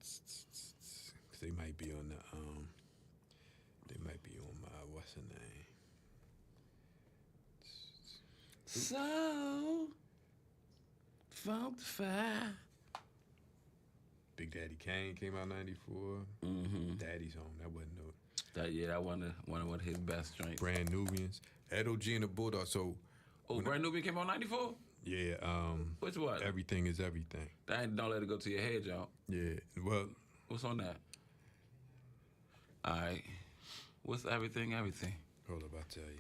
'Cause they might be on the they might be on my what's her name? So, fire. Big Daddy Kane came out '94. Mm-hmm. Daddy's Home. That wasn't no That one of his best joints. Brand Nubians. Edo G and the Bulldog. So Brand Nubian came out '94. yeah, Which one? Everything is everything. That ain't Don't Let It Go to Your Head, y'all. Yeah. Well, What's on that? All right. What's everything? hold up, I'll tell you.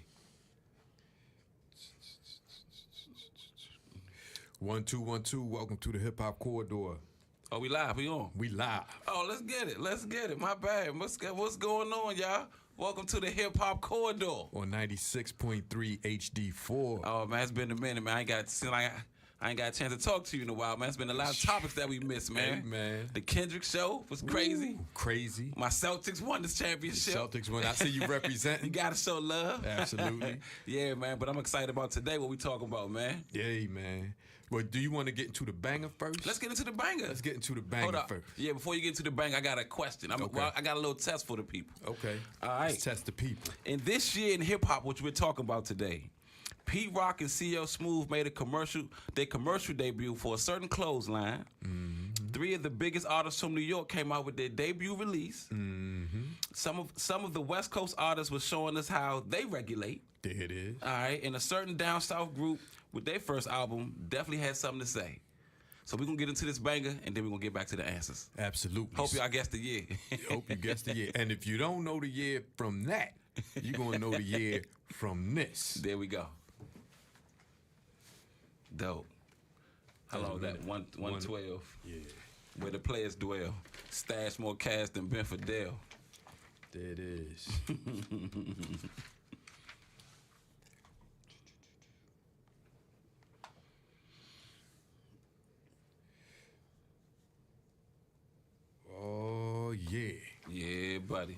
1212. Welcome to the Hip Hop Corridor. Oh, we live. We on. We live. Oh, let's get it. My bad. What's going on, y'all? Welcome to the Hip Hop Corridor. On 96.3 HD4. Oh man, it's been a minute, man. I ain't got a chance to talk to you in a while, man. It's been a lot of topics that we missed, man. Hey, man. The Kendrick show was crazy. Ooh, crazy. My Celtics won this championship. Celtics win. I see you You representing. gotta show love. Absolutely. Yeah, man. But I'm excited about today. What we talking about, man? Yay, man. Well, do you want to get into the banger first? Let's get into the banger. Let's get into the banger Hold up. first. Yeah, before you get into the banger, I got a question. Okay. Well, I got a little test for the people. Okay. All right. Let's test the people. And this year in hip hop, which we're talking about today, Pete Rock and CL Smooth made their commercial debut for a certain clothesline. Mm-hmm. 3 of the biggest artists from New York came out with their debut release. Mm-hmm. Some of the West Coast artists were showing us how they regulate. There it is. All right, and a certain down south group with their first album definitely had something to say. So we're gonna get into this banger and then we're gonna get back to the answers. Absolutely. Hope y'all guessed the year. Hope you guessed the year. And if you don't know the year from that, you're gonna know the year from this. There we go. Dope. How long that? 112. Yeah. Where the players dwell. Stash more cash than Ben Fidel. There it is. Oh yeah. Yeah, buddy.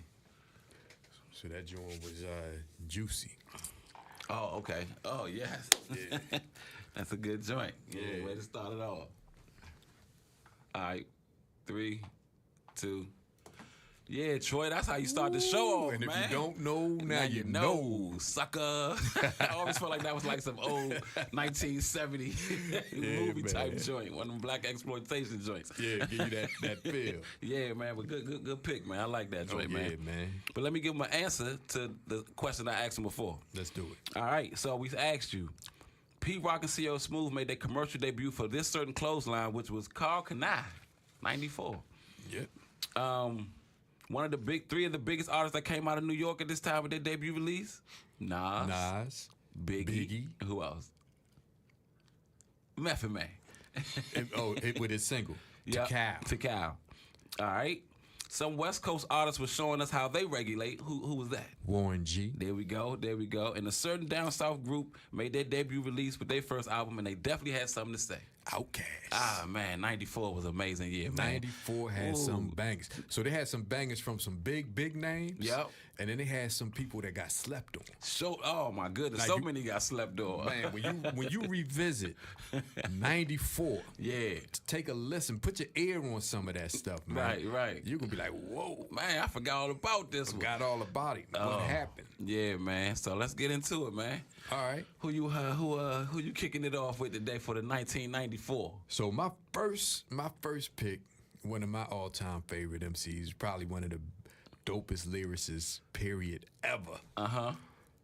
So that joint was juicy. Oh, okay. Oh, yes. Yeah. That's a good joint. Yeah. Way to start it off. All right. 3, 2. Yeah, Troy, that's how you start the show off, And if man. you don't know, now you know. Sucker. I always felt like that was like some old 1970 movie type man. joint, one of them black exploitation joints. Yeah, give you that feel. Yeah, man, but good pick, man. I like that joint, yeah, man. man. But let me give him an answer to the question I asked him before. Let's do it. All right, so we asked you, Pete Rock and CL Smooth made their commercial debut for this certain clothesline, which was Carl Kanai, 94. Yep. One of the 3 of the biggest artists that came out of New York at this time with their debut release, Nas. Biggie. Who else? Method Man. With his single. Yep, To Cal. All right. Some West Coast artists were showing us how they regulate. Who was that? Warren G. There we go. And a certain down south group made their debut release with their first album, and they definitely had something to say. Outkast. Ah, man, 94 was an amazing year, man. 94 had some bangers. So they had some bangers from some big names. Yep. And then they had some people that got slept on. Oh, my goodness. Like Many got slept on. Man, when you revisit 94, Yeah. take a listen, put your ear on some of that stuff, man. Right. You're going to be like, whoa. Man, I forgot all about this one. Forgot all about it. What happened? Yeah, man. So let's get into it, man. All right. Who you kicking it off with today for the 1994? So my first pick, one of my all-time favorite MCs, probably one of the dopest lyricists, period, ever. Uh-huh.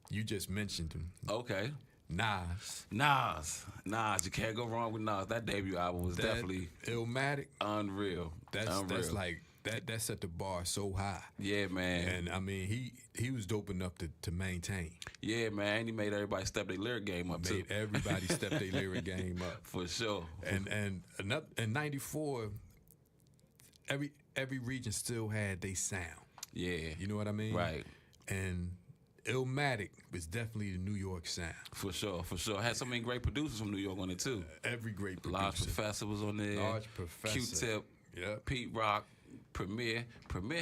You just mentioned him. Okay. Nas. You can't go wrong with Nas. That debut album was definitely Illmatic. unreal. That's like that set the bar so high. Yeah, man. And I mean he was dope enough to maintain. Yeah, man. And he made everybody step their lyric game up too. Made everybody step their lyric game up. For sure. And in '94, every region still had their sound. Yeah. You know what I mean? Right. And Illmatic was definitely the New York sound. For sure. Had so many great producers from New York on it too. Every great producer. Large Professor was on there. Large Professor. Q-Tip. Yep. Pete Rock. Premier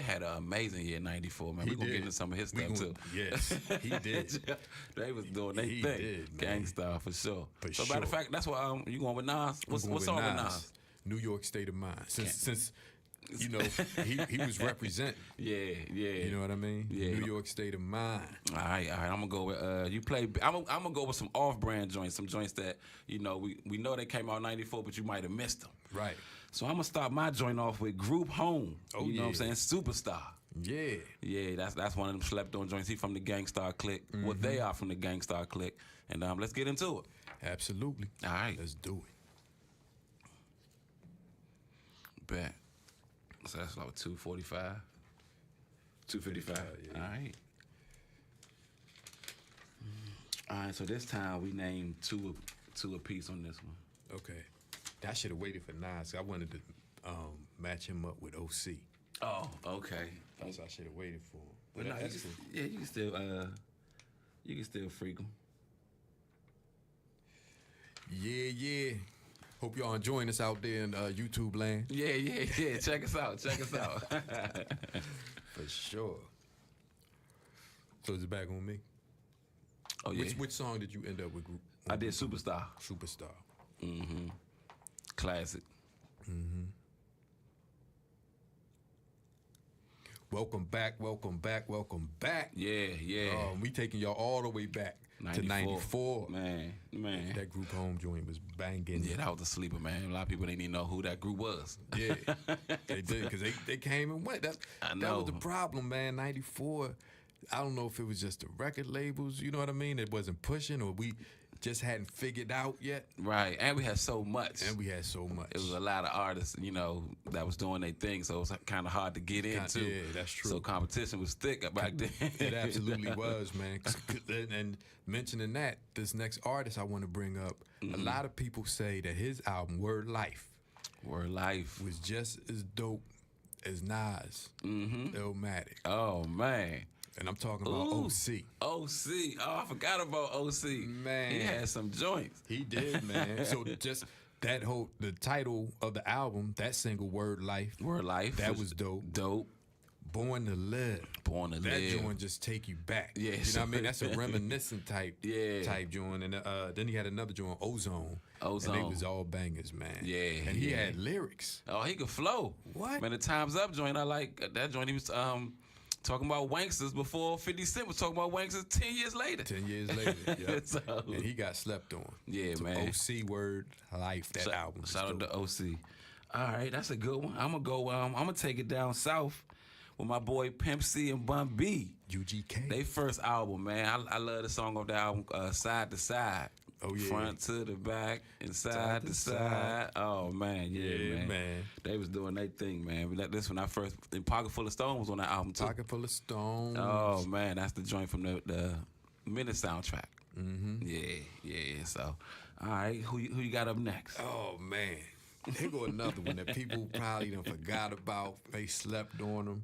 had an amazing year in '94, man. We're going to get into some of his stuff, too. Yes, he did. They was doing their He thing. did, man. Gangsta, for sure. For Matter of fact, that's why you going with Nas? What's I'm going on with with Nas? New York State of Mind. Since you know, he was representing. Yeah. You know what I mean? Yeah. New York state of mind. All right. I'm gonna go with you play. I'm gonna go with some off-brand joints, some joints that we know they came out in '94, but you might have missed them. Right. So I'm gonna start my joint off with Group Home. Oh, you know what I'm yeah. saying? Superstar. Yeah. Yeah, that's one of them slept on joints. He from the Gangstar Clique. Well, they are from the Gangstar Clique. And let's get into it. Absolutely. All right. Let's do it. Bet. So that's like 245. 255. Yeah. All right. All right. So this time we named two apiece on this one. Okay. I should have waited for Nas. I wanted to match him up with OC. Oh, okay. That's what I should have waited for. But no, that's you can still freak them. Yeah. Hope y'all enjoying us out there in YouTube land. Yeah. Check us out. For sure. So is it back on me? Oh yeah. Which song did you end up with? Group? I did Superstar. Superstar. Classic. Welcome back. Yeah. We taking y'all all the way back to 94. Man. That Group Home joint was banging. Yeah, that was a sleeper, man. A lot of people didn't even know who that group was. Yeah, they did, because they came and went. That was the problem, man. 94, I don't know if it was just the record labels, you know what I mean? It wasn't pushing, or we just hadn't figured out yet. Right, and we had so much. And we had so much. It was a lot of artists, that was doing their thing, so it was kind of hard to get into. Yeah, that's true. So competition was thick back then. It absolutely was, man. And mentioning that, this next artist I want to bring up, a lot of people say that his album, Word Life, was just as dope as Nas, Illmatic. Oh, man. And I'm talking about OC. OC. Oh, I forgot about OC. Man. He had some joints. He did, man. So just the title of the album, that single, Word Life. That was dope. Dope. Born to Live. That joint just take you back. Yeah. You know what I mean? That's a reminiscent type joint. And then he had another joint, Ozone. And they was all bangers, man. Yeah. And he had lyrics. Oh, he could flow. What? Man, the Time's Up joint, I like that joint. He was talking about Wanksters before 50 Cent was talking about Wanksters 10 years later. 10 years later, yeah. And he got slept on. Yeah, so man. OC, Word Life, that album. Shout out to OC. All right, that's a good one. I'm going to go, I'm going to take it down south with my boy Pimp C and Bun B. UGK. They first album, man. I love the song of the album, Side to Side. Oh, yeah. Front to the back and side to side. Oh, man. Yeah, man. They was doing their thing, man. This when I first, and Pocket Full of Stone was on that album, too. Pocket Full of Stones. Oh, man. That's the joint from the Minute soundtrack. Yeah. So, all right. Who you got up next? Oh, man. Here go another one that people probably done forgot about. They slept on them.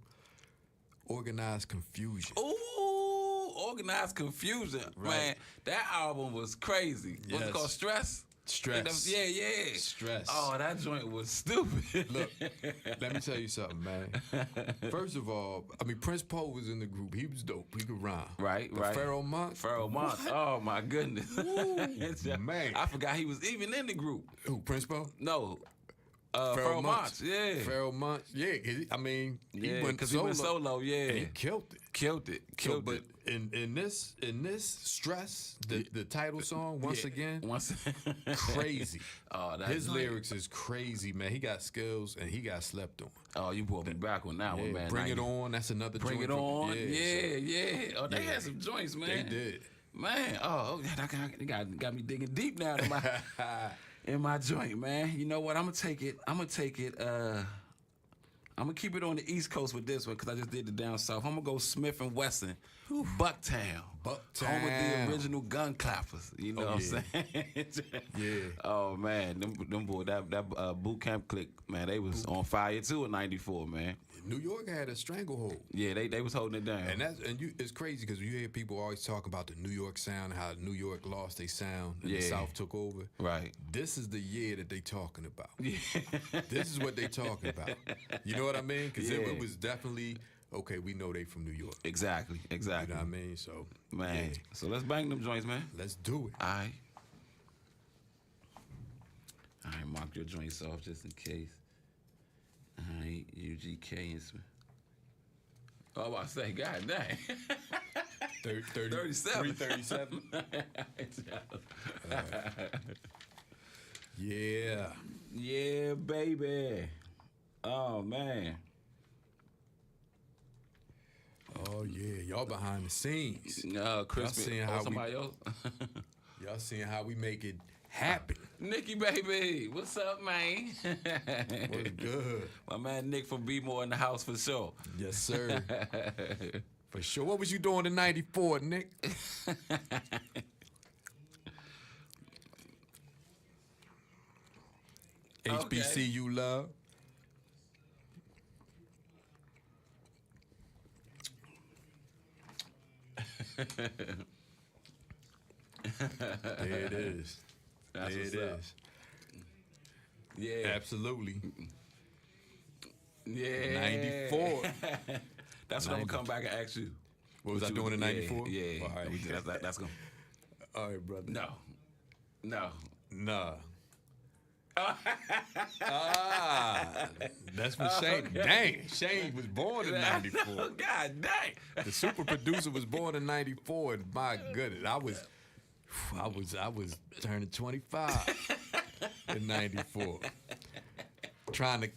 Organized Confusion. Ooh, Organized Confusion. Right. Man, that album was crazy. What's it Yes. called? Stress? Stress. Yeah. Stress. Oh, that joint was stupid. Look, let me tell you something, man. First of all, I mean, Prince Poe was in the group. He was dope. He could rhyme. Right. Pharoah Monch. Pharoah Monch. Oh, my goodness. Ooh, man. I forgot he was even in the group. Who, Prince Poe? No. Pharoah Monch. Yeah. Pharoah Monch. Yeah, he went because he solo. went solo, yeah. And he killed it. Killed it. But in this Stress, the title song, once again, crazy. Oh, his lyrics is crazy, man. He got skills and he got slept on. Oh, you brought me back on that one, man. Bring It On, that's another Bring joint. It On. Yeah. Oh, they had some joints, man. They did. Man, that got me digging deep now in my joint, man. You know what? I'm gonna take it. I'm gonna keep it on the East Coast with this one because I just did the down south. I'm gonna go Smith and Wesson, Bucktown. Home with the original gun clappers. You know what I'm saying? Yeah. Oh man, them boy, that boot camp clique, man, they was on fire too in '94, man. New York had a stranglehold. Yeah, they was holding it down. And it's crazy because you hear people always talk about the New York sound, how New York lost their sound and the South took over. Right. This is the year that they talking about. This is what they talking about. You know what I mean? Because it was definitely, okay, we know they from New York. Exactly. You know what I mean? So, man. So let's bang them joints, man. Let's do it. All right. Mark your joints off just in case. All right, WGK and Smith. Oh, I was about to say, God dang. 37. 337. Yeah. Yeah, baby. Oh, man. Oh, yeah. Y'all behind the scenes. Chris, somebody else? Y'all seeing how we make it happen. Nikki, baby. What's up, man? What's good? My man Nick from Be More in the house for sure. Yes, sir. For sure. What was you doing in 94, Nick? HBCU love. There it is. That's there it up. is. Yeah. Absolutely. Yeah. 94. That's what I'm going to come back and ask you. What was I doing in 94? Yeah. All right. That's going to. All right, brother. No. Nah. That's for Shane. Okay. Dang, Shane was born in 94. God dang. The super producer was born in 94, and my goodness, I was turning 25 in 94. Trying to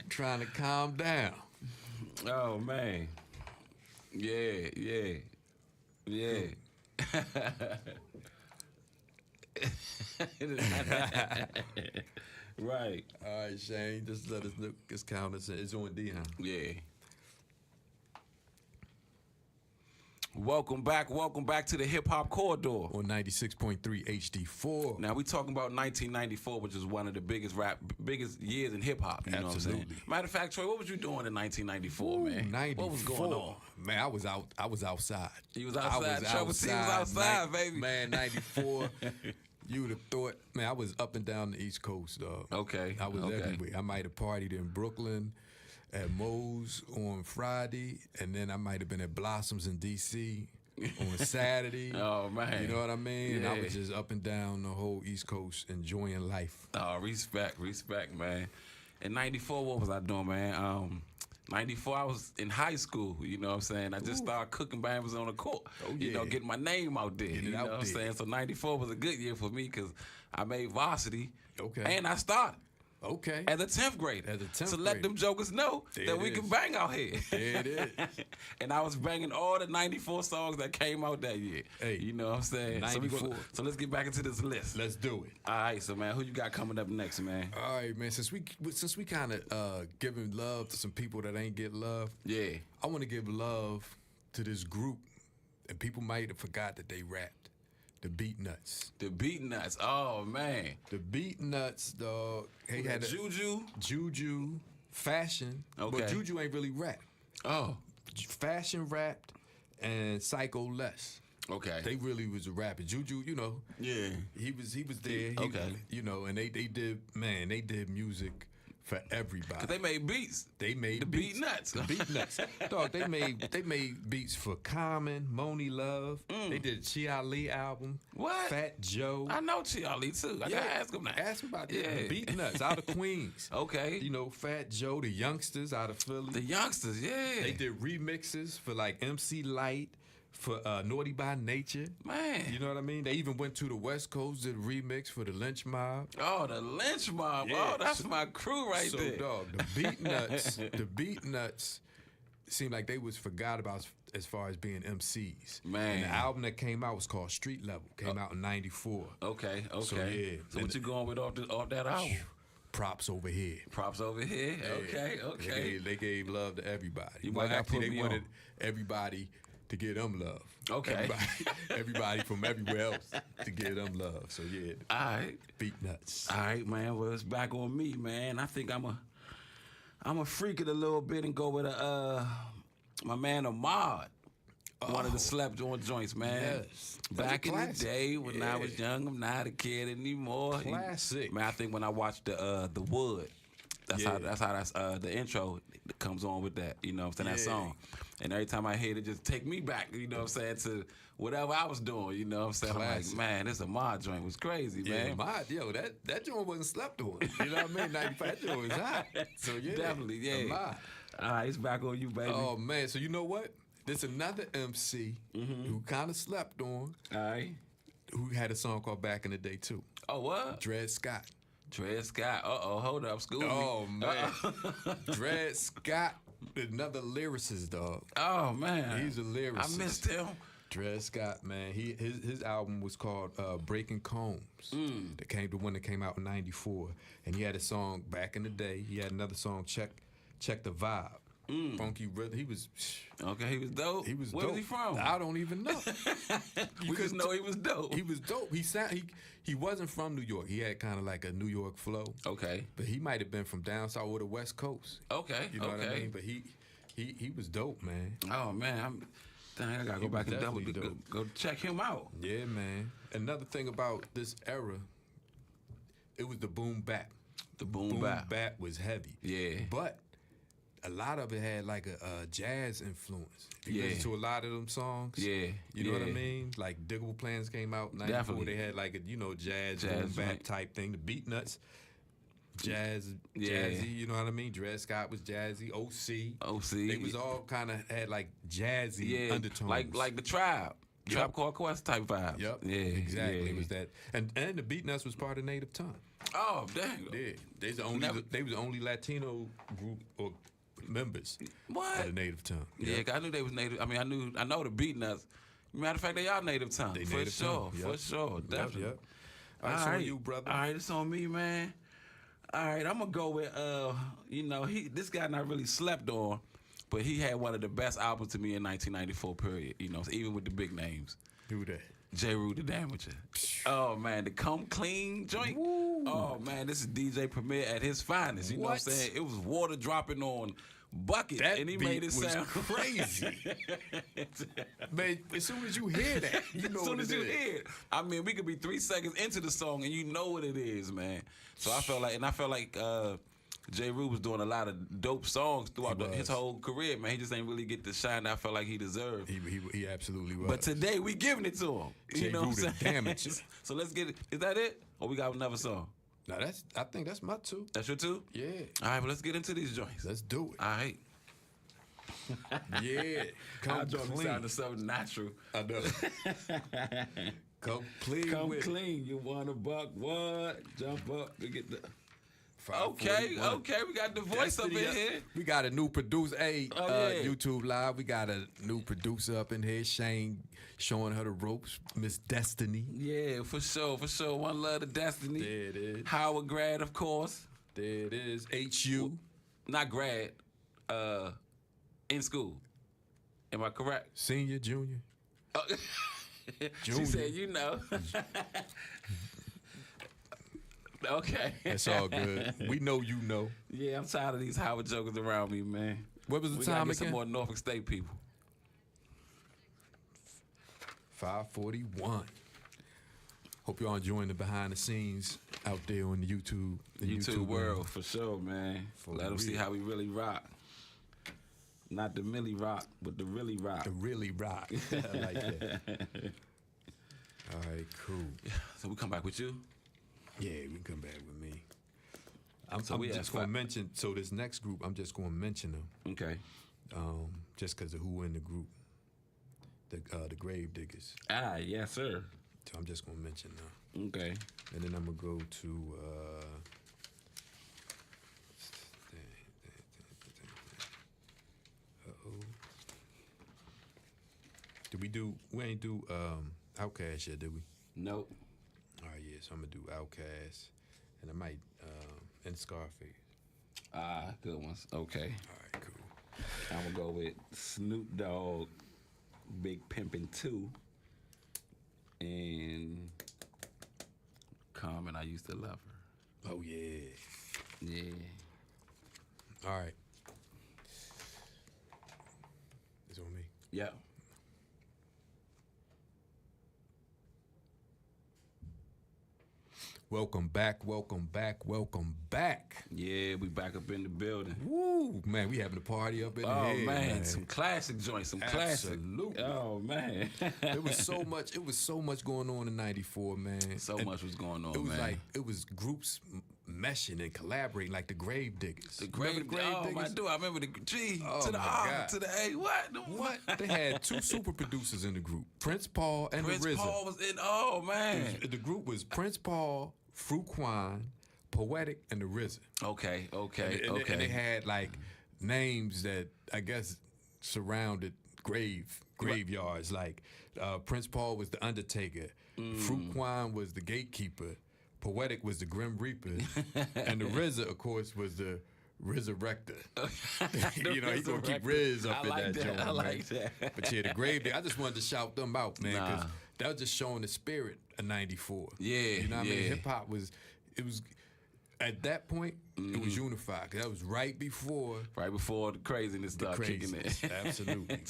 calm down. Oh man. Yeah. Right. All right, Shane. Just let us know. Just count us in. It's on D, huh? Yeah. Welcome back to the Hip Hop Corridor on 96.3 HD4. Now we talking about 1994, which is one of the biggest years in hip hop. You know what I'm saying? Matter of fact, Troy, what was you doing in 1994, man? 94. What was going on? Man, I was outside. You was outside. Trevor was outside, baby. Man, 94. You would have thought, man, I was up and down the East Coast, dog. Okay. I was everywhere. I might have partied in Brooklyn, at Moe's on Friday, and then I might have been at Blossoms in D.C. on Saturday. Oh, man. You know what I mean? Yeah. And I was just up and down the whole East Coast enjoying life. Oh, respect, man. In 94, what was I doing, man? 94, I was in high school, you know what I'm saying? I just started cooking bambas on the court. Oh, yeah. You know, getting my name out there. You know what I'm saying? So 94 was a good year for me because I made varsity. Okay. And I started. Okay. As a 10th grader. So let them jokers know that we can bang out here. There it is. And I was banging all the 94 songs that came out that year. Hey. You know what I'm saying? 94. So let's get back into this list. Let's do it. All right, so man, who you got coming up next, man? All right, man. Since we kind of giving love to some people that ain't get love. Yeah. I want to give love to this group, and people might have forgot that they rapped. The Beatnuts. The Beatnuts. Oh, man. The Beatnuts, dog. He had Juju, Fashion. Okay. But Juju ain't really rap. Oh. Fashion rapped, and Psycho Les. Okay. They really was rapping. Juju, you know. Yeah. He was there. Okay. You know, and they did music for everybody. 'Cause they made beats. They made the Beatnuts. The Beatnuts. Dog, they made beats for Common, Moni Love. They did a Chia Lee album. What? Fat Joe. I know Chia Lee too. I gotta ask him now. Ask him about that. The Beatnuts out of Queens. Okay. You know, Fat Joe, the Youngsters out of Philly. The Youngsters, yeah. They did remixes for like MC Light, for Naughty by Nature. Man. You know what I mean? They even went to the West Coast, did a remix for the Lynch Mob. Oh, the Lynch Mob. Yeah. Oh, that's my crew right there. So, dog, the Beatnuts seemed like they was forgot about as far as being MCs. Man. And the album that came out was called Street Level. Came out in 94. Okay. So, yeah. So what you going with off that album? Props over here. Props over here. Okay. They gave love to everybody. You might have put they me wanted on. everybody to give them love. Okay. Everybody from everywhere else to give them love. So yeah. All right. Beatnuts. All right, man. Well, it's back on me, man. I think I'm a freak it a little bit and go with my man Ahmad. One of the slept on joints, man. Yes. Back in the day when I was young, I'm not a kid anymore. Classic. Man, I think when I watched the Wood, That's how the intro comes on with that. You know what I'm saying? That song. And every time I hear it, just take me back. You know what I'm saying, to whatever I was doing. You know what I'm saying? Classic. I'm like, man, this Ahmad joint was crazy, man. That joint wasn't slept on. You know what I mean? 95, that joint was hot. So yeah, definitely, yeah. Ahmad. All right, it's back on you, baby. Oh man, so you know what? There's another MC who kind of slept on. All right. Who had a song called Back in the Day too. Oh, what? Dred Scott. Dred Scott. Hold up, school me. Oh man, Dred Scott, another lyricist, dog. Oh man, he's a lyricist. I missed him. Dred Scott, man, his album was called Breaking Combs. The one that came out in '94, and he had a song Back in the Day. He had another song, Check the Vibe. Funky rhythm. He was okay. He was dope. He was Where dope. was he from? I don't even know. We just know he was dope. He was dope. He wasn't from New York. He had kind of like a New York flow. Okay. But he might have been from down south or the West Coast. Okay. You know what I mean? But he was dope, man. Oh man, I gotta go back and go check him out. Yeah, man. Another thing about this era, it was the boom bap. The boom bap was heavy. Yeah. But a lot of it had like a jazz influence. You listen to a lot of them songs. Yeah. You know what I mean? Like Diggable Plans came out in '94. Definitely. They had like a jazz boom bap type thing. The Beat Nuts, jazzy. You know what I mean? Dred Scott was jazzy. OC. They was all kind of had like jazzy undertones. Like the Tribe. Tribe Called Quest type vibes. Yep. Yeah. Exactly. Yeah. It was that. And the Beat Nuts was part of Native Tongue. Oh, dang. Yeah. They was the only Latino group or members of the Native Tongue. Yeah, I knew they was Native. I mean, I know the Beat Nuts. Matter of fact, they are Native Tongue. For sure. Definitely. Yep. All right, so on you, brother. All right, it's on me, man. All right, I'm gonna go with this guy not really slept on, but he had one of the best albums to me in 1994. Period. Even with the big names. Who that? J. Rue the Damager. Oh man, the Come Clean joint. Woo. Oh man, this is DJ Premier at his finest. You know what I'm saying? It was water dropping on bucket, and he made it sound crazy. Man, as soon as you hear that, you know what it is. As soon as you hear it, I mean, we could be 3 seconds into the song and you know what it is, man. So I felt like J. Rue was doing a lot of dope songs throughout his whole career, man. He just ain't really get the shine that I felt like he deserved. He absolutely was. But today we giving it to him. J. Rue the Damager. So let's get it. Is that it? Or we got another song? No, I think that's my two. That's your two? Yeah. All right, well, let's get into these joints. Let's do it. All right. Yeah. Come clean. Sounding so natural. I know. Come clean. You want a buck? What? Jump up to get the... Okay, we got the voice up in here. We got a new producer. Hey, YouTube Live, we got a new producer up in here, Shane, showing her the ropes, Miss Destiny. Yeah, for sure. One love to Destiny. There it is. Howard grad, of course. There it is. HU. Not grad, in school. Am I correct? Senior, junior. Junior. She said, you know. Okay. That's all good. We know you know. Yeah, I'm tired of these Howard jokers around me, man. What was the time again? Some more Norfolk State people. 5:41. Hope y'all enjoying the behind the scenes out there on the YouTube world, for sure, man. Let them see how we really rock. Not the Millie rock, but the really rock. The really rock. I like that. All right, cool. So we come back with you? Yeah, we can come back with me. I'm just going to mention, so this next group, I'm just going to mention them. Okay. Just because of who in the group. The Grave Diggers. Ah, yes, sir. So I'm just going to mention them. Okay. And then I'm going to go to... we ain't do Outkast yet, did we? Nope. All right, yeah, so I'm going to do Outkast, and I might, and Scarface. Ah, good ones. Okay. All right, cool. I'm going to go with Snoop Dogg, Big Pimpin' 2, and Carmen, I Used to Love Her. Oh, yeah. Yeah. All right. It's on me. Yeah. Welcome back, welcome back, welcome back. Yeah, we back up in the building. Woo, man, we having a party up in here. Oh man, some classic joints, some classic. Absolutely. Oh man, It was so much going on in '94, man. So much was going on, It was man. like it was groups meshing and collaborating, like the Grave Diggers. The Grave Diggers. I do. I remember the G to the R God. to the A. What? What? They had two super producers in the group, Prince Paul and Prince the RZA. Paul was in. Oh man. The group was Prince Paul, Fruquan, Poetic, and the RZA. Okay. And they had like names that I guess surrounded graveyards. Like Prince Paul was the Undertaker, Fruquan was the Gatekeeper, Poetic was the Grim Reaper, and the RZA, of course, was the Resurrector. You know, he gonna keep Riz up in that joint. I like that. But yeah, the Grave Digger, I just wanted to shout them out, man, because Nah. that was just showing the spirit of '94. Yeah, you know what I yeah. mean? Hip hop was at that point it was unified. 'Cause that was right before Right before the craziness started kicking in. Absolutely,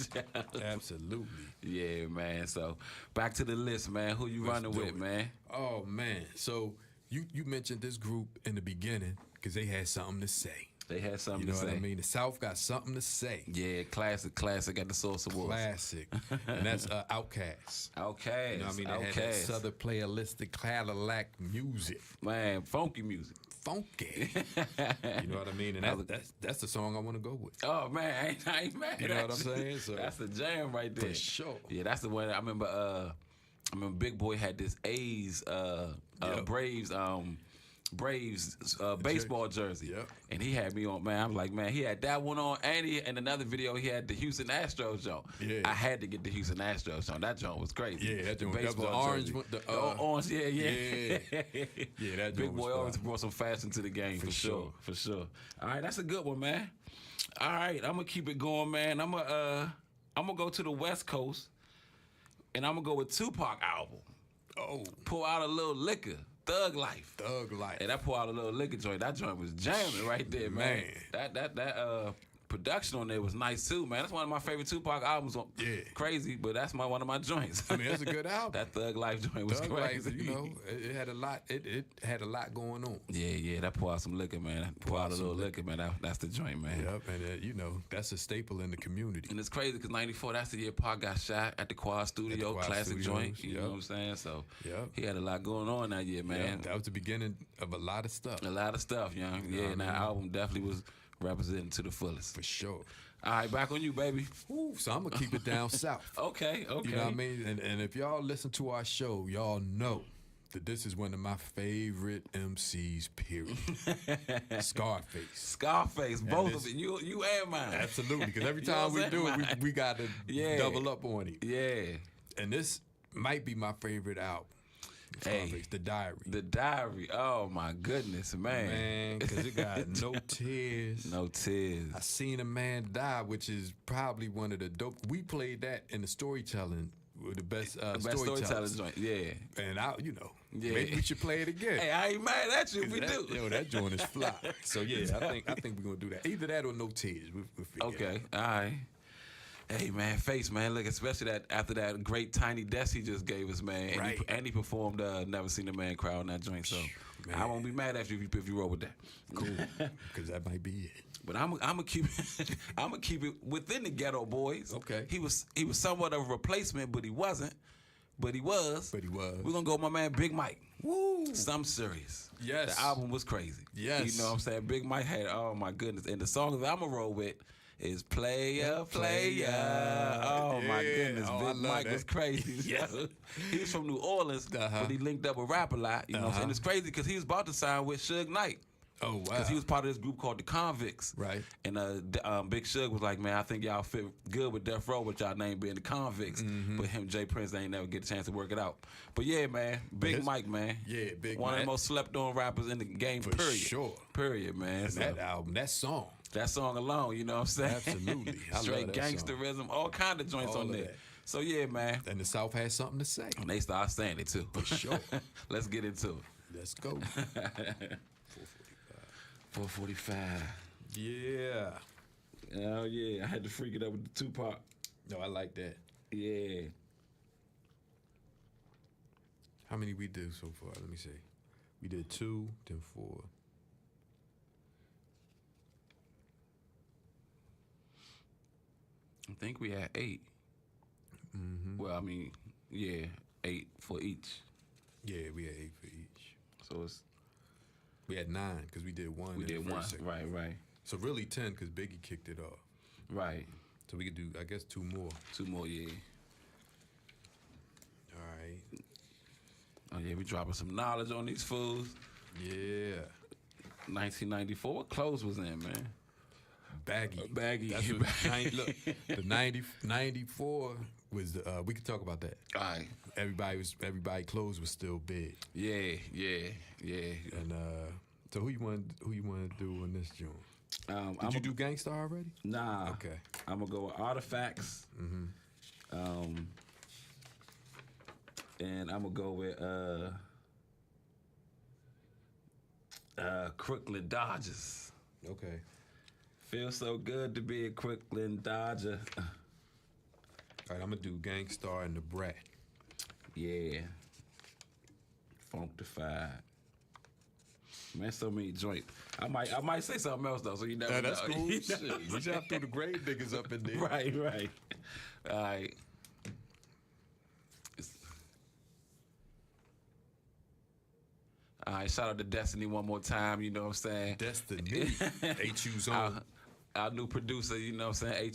absolutely. Yeah, man. So back to the list, man. Who you Let's running do with, it. man? Oh man, so you mentioned this group in the beginning because they had something to say. They had something You know to what say. I mean? The South got something to say. Yeah, classic at the Source Awards. Classic, and that's Outkast. Okay. You know what I mean? They had that Southern playalistic Cadillac music, Man, funky music. funky. You know what I mean? And that's the song I want to go with. Oh man, I ain't mad. You know at what I'm saying? So that's the jam right there. for sure. Yeah, that's the one. I remember Big Boy had this A's Yep. Braves baseball jersey. Yep. And he had me on, man. I was like, man, he had that one on, and in another video he had the Houston Astros joint. Yeah. I had to get the Houston Astros joint. That joint was crazy. Yeah, that The joint- that was the baseball orange jersey. one, the, The orange, yeah. Yeah, that Big joint Boy was always fire. brought some fashion to the game for sure. For sure. All right, that's a good one, man. All right, I'm gonna keep it going, man. I'm gonna go to the West Coast, and I'm gonna go with Tupac album. Oh, Pour out a little liquor, Thug Life. Thug Life. And I pour out a little liquor joint. That joint was jamming right there, man. That production on there was nice too, man. That's one of my favorite Tupac albums. Yeah. Crazy, but that's one of my joints. I mean, that's a good album. That Thug Life joint was Thug crazy. Life, you know, it had a lot. It had a lot going on. Yeah. That pour out some liquor, man. That pour out a little liquor, man. That's the joint, man. Yep, and you know that's a staple in the community. And it's crazy because '94, that's the year Pac got shot at the Quad Studio, Quad classic Studios, joint. You yep. know what I'm saying? So Yep. he had a lot going on that year, man. Yeah, that was the beginning of a lot of stuff. A lot of stuff, young. know Yeah, what and I that mean? album definitely was representing to the fullest. For sure. All right, back on you, baby. Ooh, so I'm gonna keep it down south. Okay. You know what I mean? And if y'all listen to our show, y'all know that this is one of my favorite MCs, period. Scarface. Scarface, both this- of it. You and mine. Absolutely, because every You know time what we I'm do saying? it, we got to Yeah. double up on him. Yeah. And this might be my favorite album. Hey. Scarface, The Diary. The Diary. Oh my goodness, man. Man, because it got no tears. No tears. I Seen a Man Die, which is probably one of the dope. We played that in the storytelling, with the best, Best storytelling storytellers. joint. Yeah. And Yeah. maybe we should play it again. Hey, I ain't mad at you if we do. Yo, that joint is fly. So yeah, I think we're gonna do that. Either that or no tears. We'll figure it Okay, all right. Hey man, Face man, look, especially that after that great Tiny Desk he just gave us, man, and, Right. he performed Never Seen a Man Cry on that joint, so Man. I won't be mad at you if you roll with that. out. Cool, because that might be it. But I'm gonna keep I'm gonna keep it within the Ghetto Boys. Okay. He was somewhat of a replacement, but he wasn't. But he was. But he was. We're gonna go with my man Big Mike. Woo! Some serious. Yes. The album was crazy. Yes. You know what I'm saying? Big Mike had, oh my goodness. And the song that I'm gonna roll with is Player, Player. Oh my Yeah. goodness. Oh, I Big love Mike that. was crazy. Yeah. He was from New Orleans, Uh-huh. but he linked up with Rap a lot. You know what I'm saying? Uh-huh. It's crazy because he was about to sign with Suge Knight. Oh wow! Because he was part of this group called the Convicts. Right. And Big Suge was like, man, I think y'all fit good with Death Row with y'all name being the Convicts. Mm-hmm. But him, Jay Prince, they ain't never get a chance to work it out. But yeah, man, Big his- Mike, man. Yeah, Big One of Mike. the most slept on rappers in the game, For period. sure. Period, man. And So, that album, that song. that song alone, you know what I'm saying? Absolutely. I love Straight that song. gangsterism, all kind of joints All on of there. that. So yeah, man. And the South has something to say. And they start saying it too. For sure. Let's get into it. Let's go. 445. Yeah. Oh yeah, I had to freak it up with the Tupac. No, I like that. Yeah. How many we do so far? Let me see. We did 2, then 4. I think we had 8. Well, I mean, yeah, 8 for each. Yeah, we had 8 for each. So we had 9 because we did 1. We did 1. Right. So really 10 because Biggie kicked it off. Right. So we could do, I guess, 2 more. 2 more, yeah. All right. Oh yeah, we dropping some knowledge on these fools. Yeah. 1994. What clothes was in, man? Baggy. Baggy. That's what, look, the 94 was the, we could talk about that. All right. Everybody clothes was still big. Yeah. And so who you want to do on this joint? Did you do Gangsta already? Nah. Okay. I'm gonna go with Artifacts. And I'm gonna go with Crooklyn Dodgers. Okay. Feels so good to be a Crooklyn Dodger. All right, I'm gonna do Gangstar and the Brat. Yeah. Funktified. Man, so many joints. I might say something else though, so you never know. That's cool. Shit. We just have to throw the grave diggers up in there. Right. All right. All right, shout out to Destiny one more time, you know what I'm saying? Destiny. HU's on. Our new producer, you know what I'm saying?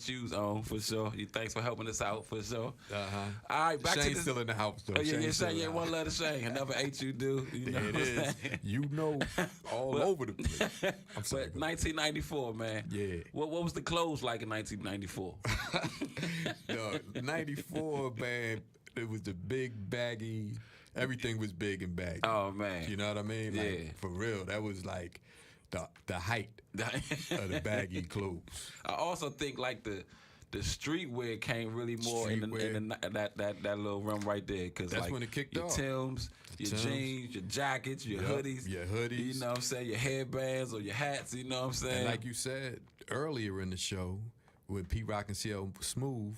HU's on for sure. Thanks for helping us out for sure. Uh-huh. All right, back Shane's to this. Still in the house though. Oh, yeah, Shane, one letter Shane. Another HU do. You know it what I'm is. saying? You know, all over the place. I'm sorry. But 1994, man. Yeah. What was the clothes like in 1994? No, 94, man, it was the big baggy. Everything was big and baggy. Oh, man. You know what I mean? Like, Yeah. for real, that was like the height of the baggy clothes. I also think like the streetwear came really more in that little run right there, because That's like when it kicked your off. Timbs, your jeans, your jackets, your hoodies, you know what I'm saying, your headbands or your hats, you know what I'm saying. And like you said earlier in the show, with Pete Rock and CL Smooth,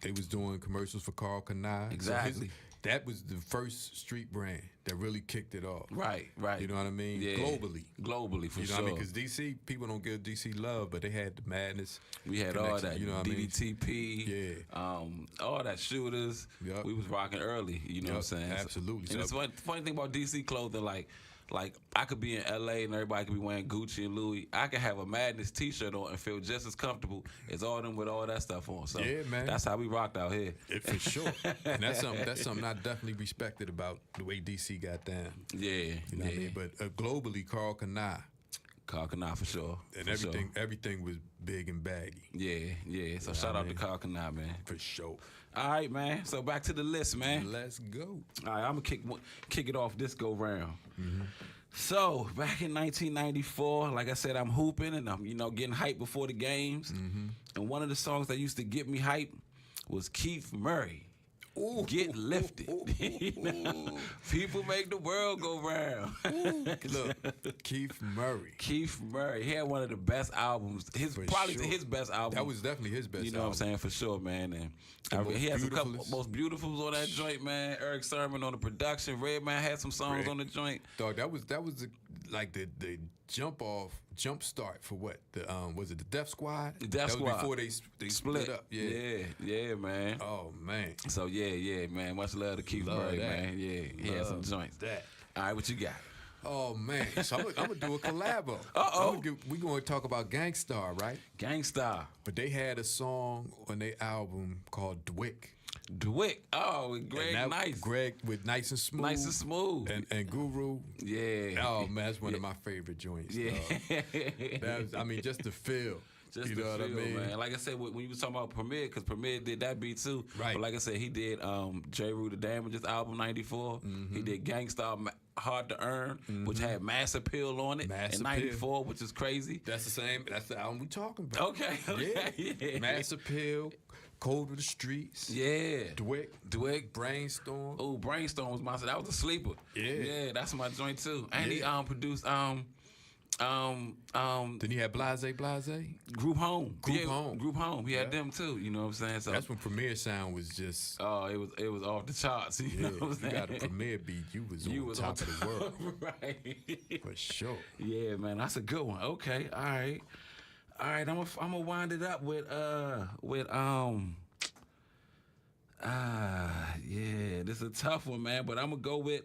they was doing commercials for Carl Kanai. Exactly. So that was the first street brand that really kicked it off. Right. You know what I mean? Yeah. Globally, for you know sure. what I mean? Because DC, people don't give DC love, but they had the Madness. We had connection, all that, you know what DVTP, Yeah. All that shooters. Yup. We was rocking early, you know what I'm saying? Absolutely. And it's funny thing about DC clothing, like I could be in LA and everybody could be wearing Gucci and Louis. I could have a Madness t-shirt on and feel just as comfortable as all them with all that stuff on. So Yeah, man. that's how we rocked out here. For sure. And that's something I definitely respected about the way DC got down. Yeah, You know what I mean? But globally, Carl Kanai. Carl Kanai for sure. And for everything was big and baggy. Yeah. So shout out to Carl Kanai, man. For sure. All right, man. So back to the list, man. Let's go. All right, I'm gonna kick it off this go round. So back in 1994, like I said, I'm hooping and I'm getting hyped before the games. And one of the songs that used to get me hyped was Keith Murray. Get Lifted. People make the world go round. Look, Keith Murray. Keith Murray, he had one of the best albums. Probably his best album. That was definitely his best album. You know what I'm saying? For sure, man. And he has a couple most beautifuls on that joint, man. Eric Sermon on the production. Redman had some songs on the joint. Dog, that was the jump start for what? Was it the Def Squad? The Def Squad. That was before they split up. Yeah, man. Oh man. So yeah, man. Much love to Keith Murray, man. Yeah, he had some joints. All right, what you got? Oh man, so I'm gonna do a collabo. We gonna talk about Gangstar, right? Gangstar. But they had a song on their album called Dwick. Oh, with Greg Nice. Greg with Nice and Smooth. Nice and Smooth. And Guru. Yeah. Oh man, that's one of my favorite joints. Yeah. Just the feel. Just you the know feel, what I mean? man. Like I said, when you was talking about Premier, because Premier did that beat too. Right. But like I said, he did J. Rue the Damages album '94. He did Gangstar Hard to Earn, which had Mass Appeal on it in '94, which is crazy. That's the same. That's the album we talking about. Okay. Yeah. Mass Appeal, Cold of the Streets. Yeah. Dwick. Brainstorm. Oh, Brainstorm was that was a sleeper. Yeah. Yeah, that's my joint too. And he produced Then you had Blase. Group Home. Group Home. He had them too. You know what I'm saying? So that's when Premier Sound was just. Oh, it was off the charts. You know what I'm saying? You got a Premier beat. You was on top of the world. Right. For sure. Yeah, man, that's a good one. Okay, all right. I'm gonna wind it up with yeah, this is a tough one, man, but I'm gonna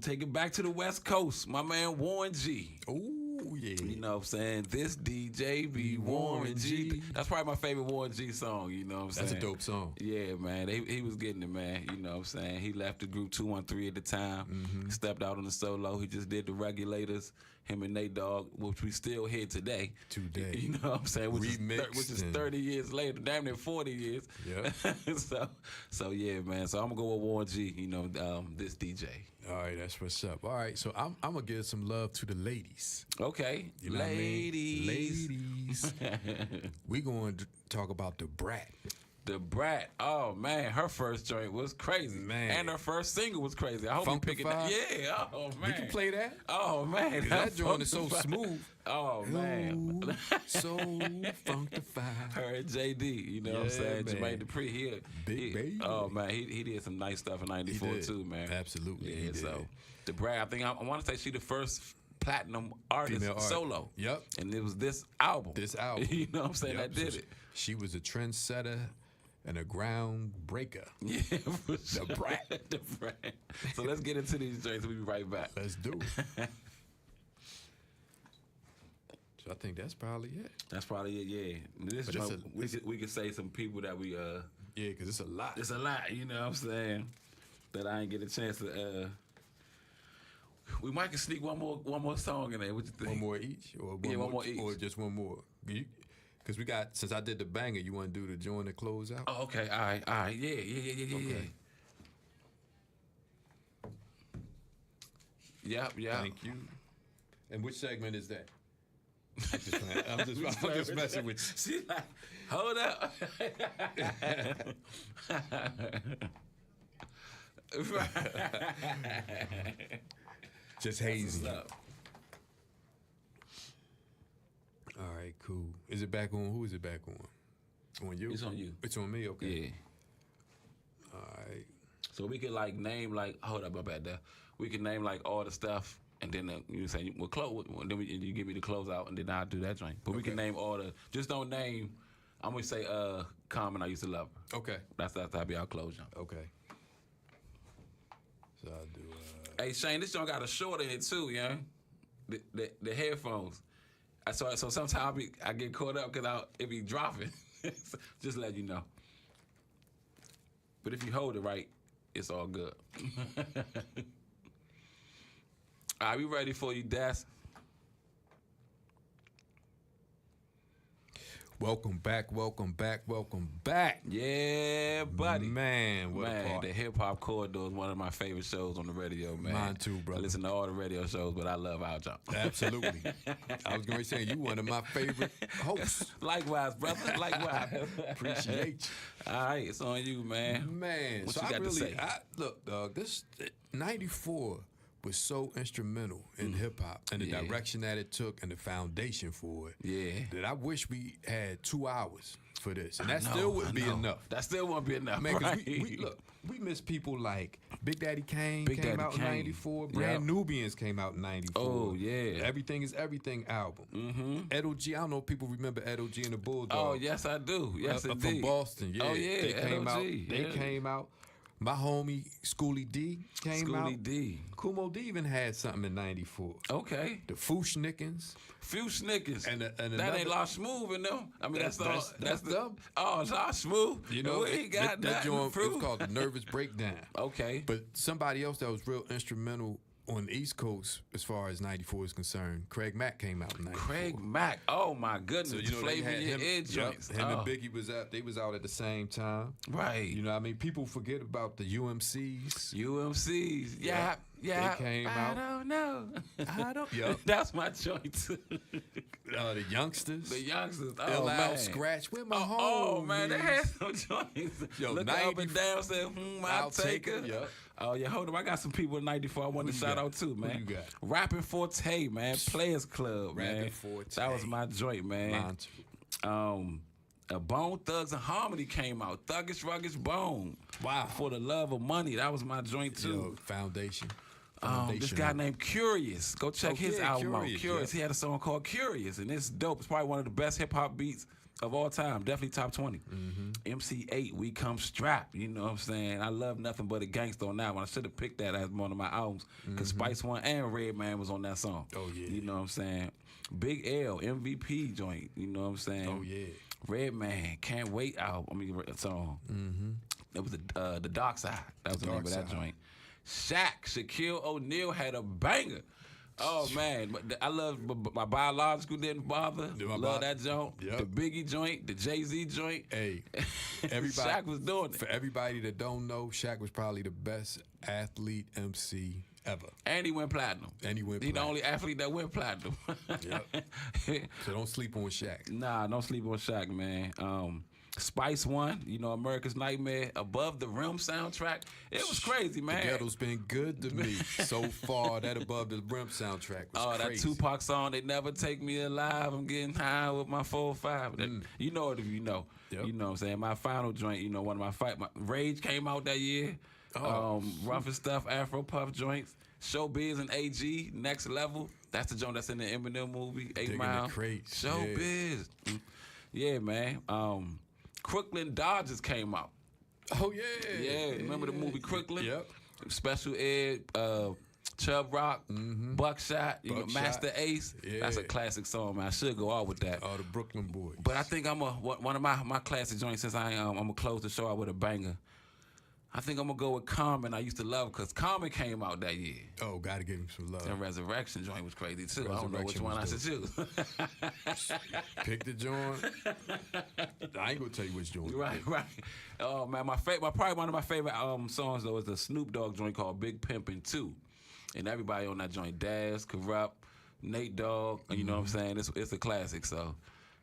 take it back to the West Coast. My man Warren G. Oh, yeah. You know what I'm saying? This DJ be Warren G. That's probably my favorite Warren G song, you know what I'm saying? That's a dope song. Yeah, man. He was getting it, man. You know what I'm saying? He left the group 213 at the time. Stepped out on the solo. He just did the Regulators, him and Nate Dogg, which we still hear today. You know what I'm saying? Which is 30 years later, damn near 40 years. Yeah. so yeah, man. So I'm gonna go with Warren G, you know, this DJ. All right, that's what's up. All right, so I'm gonna give some love to the ladies. Okay, you know ladies. We going to talk about the Brat. The Brat. Oh man, her first joint was crazy, man, and her first single was crazy. I hope you pick it up. Yeah. Oh man, we can play that. Oh man, that joint is so smooth. Oh man, so funkified. Her and JD, you know what I'm saying? Man. Jermaine Dupri, Big baby. Oh man, he did some nice stuff in '94 too, man. Absolutely. Yeah. So the Brat, I think I want to say she the first platinum artist solo. Yep. And it was this album. You know what I'm saying? That did it. She was a trendsetter and a groundbreaker. Yeah, for sure. The Brat. The Brat. So let's get into these joints. We'll be right back. Let's do it. So I think that's probably it. That's probably it, yeah. This joint, we could say some people that we yeah, because it's a lot. It's a lot, you know what I'm saying? That I ain't get a chance to we might can sneak one more song in there. What you think? One more each? Or one more each. Or just one more? Because we got, since I did the banger, you want to do the joint and close out? Oh, okay. All right. Yeah. Okay. Yep. Thank you. And which segment is that? I'm just messing with you. She's like, hold up. Just hazy. All right, cool. Is it back on? Who is it back on? On you? It's on you. It's on me? Okay. Yeah. All right. So we could like name like, hold up, about that. We can name like all the stuff, and then you say we'll close. Then you give me the closeout, and then I'll do that joint. But we can name all the. Just don't name. I'm gonna say Common. I used to love her. Okay. That'll be our close joint. Okay. So I'll do. Hey Shane, this joint got a short in it too, yeah. The headphones. So sometimes I get caught up because it be dropping. Just let you know. But if you hold it right, it's all good. All right, we ready for you, Das? Welcome back. Yeah, buddy. Man, what a part. The Hip Hop Corridor is one of my favorite shows on the radio, man. Mine too, brother. I listen to all the radio shows, but I love our job. Absolutely. I was going to say, you one of my favorite hosts. Likewise, brother. Likewise. Appreciate you. All right, it's on you, man. Man, what you got to say? Look, dog, this 94 was so instrumental in hip hop and the direction that it took and the foundation for it. Yeah. That I wish we had 2 hours for this, and that still wouldn't be enough. That still won't be enough. Man, right? we miss people like Big Daddy Kane came out in 94. Brand Nubians came out in 94. Oh yeah. Everything is Everything album. Mm-hmm. Ed O.G. I don't know if people remember Ed O.G. and the Bulldog. Oh yes, I do. Yes, indeed. From Boston. Yeah. Oh yeah. They came out. They came out. My homie Schoolie D came out. Schoolie D. Kumo D even had something in 94. Okay. The Fooshnickens. And that ain't La Smooth in them. I mean, that's them. Oh, La Smooth. You know, we ain't got that joint. It's called The Nervous Breakdown. Okay. But somebody else that was real instrumental on the East Coast, as far as 94 is concerned, Craig Mack came out in 94. Craig Mack, oh my goodness. So, you know, Flavor in your ear joints. Him and Biggie they was out at the same time. Right. You know what I mean? People forget about the UMCs. Yeah. Yeah, they came I out. don't know. I don't. Yep. That's my joint too. The youngsters. The youngsters. Oh Ill man. Out Scratch. Where my home? Oh man, they had some joints. Yo, Look up and down, say, I'll take her. Yep. Oh yeah, hold on. I got some people in '94 I want to shout out too, man. Who you got? Rapping Forte, man. Players Club, man. Rapping Forte. That was my joint, man. Bone Thugs and Harmony came out. Thuggish Ruggish Bone. Wow. For the Love of Money. That was my joint too. Yo, Foundation. This guy named Curious. Go check his album out. Curious. Yeah. He had a song called Curious, and it's dope. It's probably one of the best hip hop beats of all time. Definitely top 20. MC8, We Come Strapped. You know what I'm saying? I love Nothing But a Gangster on that one. I should have picked that as one of my albums because Spice One and Redman was on that song. Oh, yeah. You know what I'm saying? Big L, MVP joint. You know what I'm saying? Oh, yeah. Redman, Can't Wait album. Song. It was the Dark Side. That was the name of that joint. Shaq, Shaquille O'Neal had a banger. Oh man, I love my biological didn't bother. Love that joint. Yep. The Biggie joint, the Jay-Z joint. Hey, everybody. Shaq was doing it. For everybody that don't know, Shaq was probably the best athlete MC ever. And he went platinum. He the only athlete that went platinum. Yep. So don't sleep on Shaq. Nah, don't sleep on Shaq, man. Spice One, you know, America's Nightmare, Above the Rim soundtrack. It was crazy, man. The ghetto's been good to me so far. That Above the Rim soundtrack was crazy. That Tupac song, They Never Take Me Alive. I'm getting high with my 4-5. You know it if you know. Yep. You know what I'm saying? My final joint, you know, one of my Rage came out that year. Rough and Stuff, Afro Puff joints. Showbiz and AG, Next Level. That's the joint that's in the Eminem movie, 8 Mile. Showbiz. Yeah, man. Crooklyn Dodgers came out. Oh, yeah. Yeah, remember the movie Crooklyn? Yep. Special Ed, Chubb Rock, Buckshot, you know, Master Ace. Yeah. That's a classic song, man. I should go out with that. Oh, the Brooklyn Boys. But I think one of my classic joints, since I'm going to close the show out with a banger. I think I'm going to go with Common. I used to love because Common came out that year. Oh, gotta give him some love. And Resurrection joint was crazy too. I don't know which one I should choose. Pick the joint. I ain't gonna tell you which joint. Right. Oh man, probably one of my favorite songs though is the Snoop Dogg joint called Big Pimpin' 2. And everybody on that joint, Daz, Corrupt, Nate Dogg, you know what I'm saying? It's a classic, so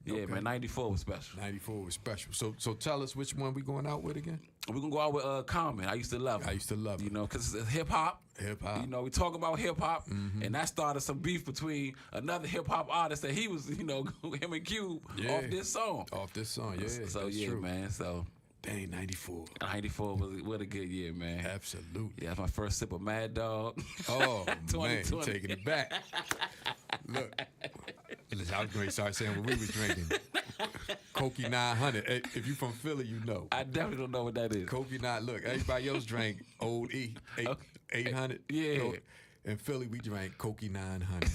yeah, okay. Man, 94 was special. 94 was special. So tell us which one we going out with again? We're going to go out with Common. I used to love it. You know, because it's hip-hop. Hip-hop. You know, we talk about hip-hop, and that started some beef between another hip-hop artist that he was, you know, him and Cube off this song. Yeah. So yeah, true. Man, so. Dang, 94. 94 was a good year, man. Absolutely. Yeah, that's my first sip of Mad Dog. Oh, man, you taking it back. Look. Listen, I was going to start saying what we was drinking. Koki 900. If you from Philly, you know. I definitely don't know what that is. Koki 9. Look, everybody else drank Old E. 800. Yeah. In Philly, we drank Koki 900.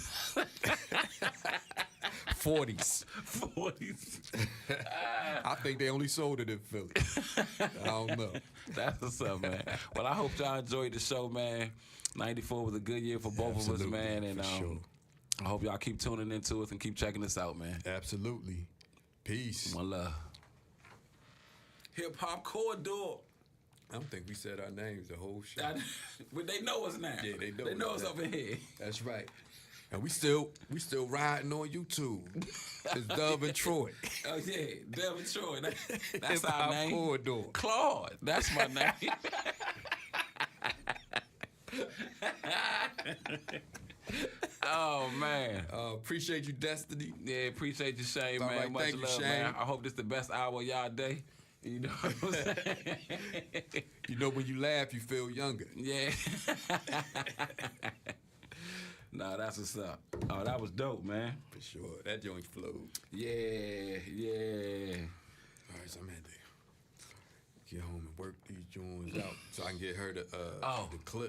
40s. I think they only sold it in Philly. I don't know. That's what's up, man. Well, I hope y'all enjoyed the show, man. 94 was a good year for both of us, man. And sure. I hope y'all keep tuning into us and keep checking us out, man. Absolutely. Peace. One love. Hip Hop Corridor. I don't think we said our names the whole show. But they know us now. Yeah, they know. They know us over here. That's right. And we still riding on YouTube. It's Dub and Troy. Oh yeah, Dub and Troy. That's our name. Corridor. Claude. That's my name. Oh man. Appreciate you, Destiny. Yeah, appreciate you, Shane, man. Right, much love, Shane. Man. I hope this the best hour of y'all day. You know what I'm saying? You know when you laugh, you feel younger. Yeah. Nah, that's what's up. Oh, that was dope, man. For sure. That joint flowed. Yeah. All right, so I'm at to get home and work these joints out so I can get her the clip.